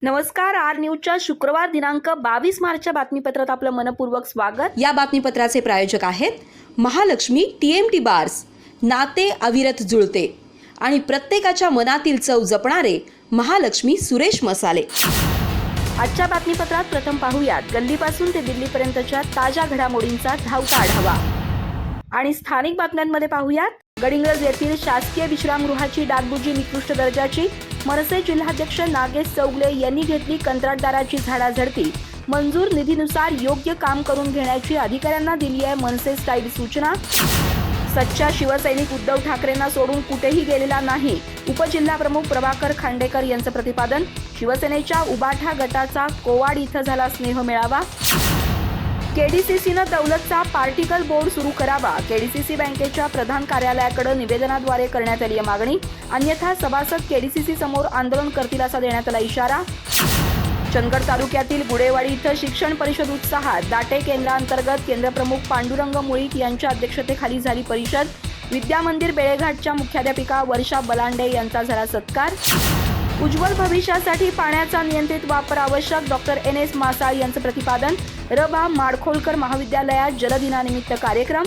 नमस्कार, आर न्यूजच्या शुक्रवार दिनांक 22 मार्चच्या बातमीपत्रात आपलं मनपूर्वक स्वागत। या बातमीपत्राचे प्रायोजक आहेत महालक्ष्मी TMT बार्स, नाते अविरत जुळते आणि प्रत्येकाच्या मनातील चव जपणारे महालक्ष्मी सुरेश मसाले। आजच्या बातमीपत्रात प्रथम पाहूयात गल्लीपासून ते दिल्लीपर्यंतच्या ताज्या घडामोडींचा धावता आढावा आणि स्थानिक बातम्यांमध्ये पाहूयात गडिंग्लज येथील शासकीय विश्रामगृहाची डागडुजी निकृष्ट दर्जाची। मनसे जिल्हाध्यक्ष नागेश चौगले यांनी घेतली कंत्राटदाराची झाडाझडती। मंजूर निधीनुसार योग्य काम करून घेण्याची अधिकाऱ्यांना दिली आहे मनसे स्टाईल सूचना। सच्चा शिवसैनिक उद्धव ठाकरेंना सोडून कुठेही गेलेला नाही, उपजिल्हाप्रमुख प्रभाकर खांडेकर यांचं प्रतिपादन। शिवसेनेच्या उबाठा गटाचा कोवाड इथं झाला स्नेह मेळावा। केडीसीसीनं दौलतचा पार्टिकल बोर्ड सुरू करावा, केडीसीसी बँकेच्या प्रधान कार्यालयाकडे निवेदनाद्वारे करण्यात आली मागणी। अन्यथा सभासद केडीसीसी समोर आंदोलन करतील असा देण्यात आला इशारा। चंदगड तालुक्यातील गुडेवाडी इथं शिक्षण परिषद उत्साहात। दाटे केंद्रांतर्गत केंद्रप्रमुख पांडुरंग मुळीक यांच्या अध्यक्षतेखाली झाली परिषद। विद्या मंदिर बेळेघाटच्या मुख्याध्यापिका वर्षा बलांडे यांचा झाला सत्कार। उज्ज्वल भविष्यासाठी पाण्याचा नियंत्रित वापर आवश्यक, डॉक्टर NS मासाळ यांचं प्रतिपादन। रबा माडखोलकर महाविद्यालयात जलदिनानिमित्त कार्यक्रम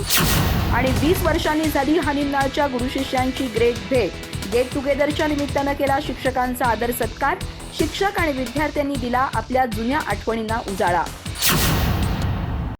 आणि 20 वर्षांनी झाली हनिमनाळच्या गुरु शिष्यांची ग्रेट भेट। गेट टुगेदरच्या निमित्तानं केला शिक्षकांचा आदर सत्कार। शिक्षक आणि विद्यार्थ्यांनी दिला आपल्या जुन्या आठवणींना उजाळा।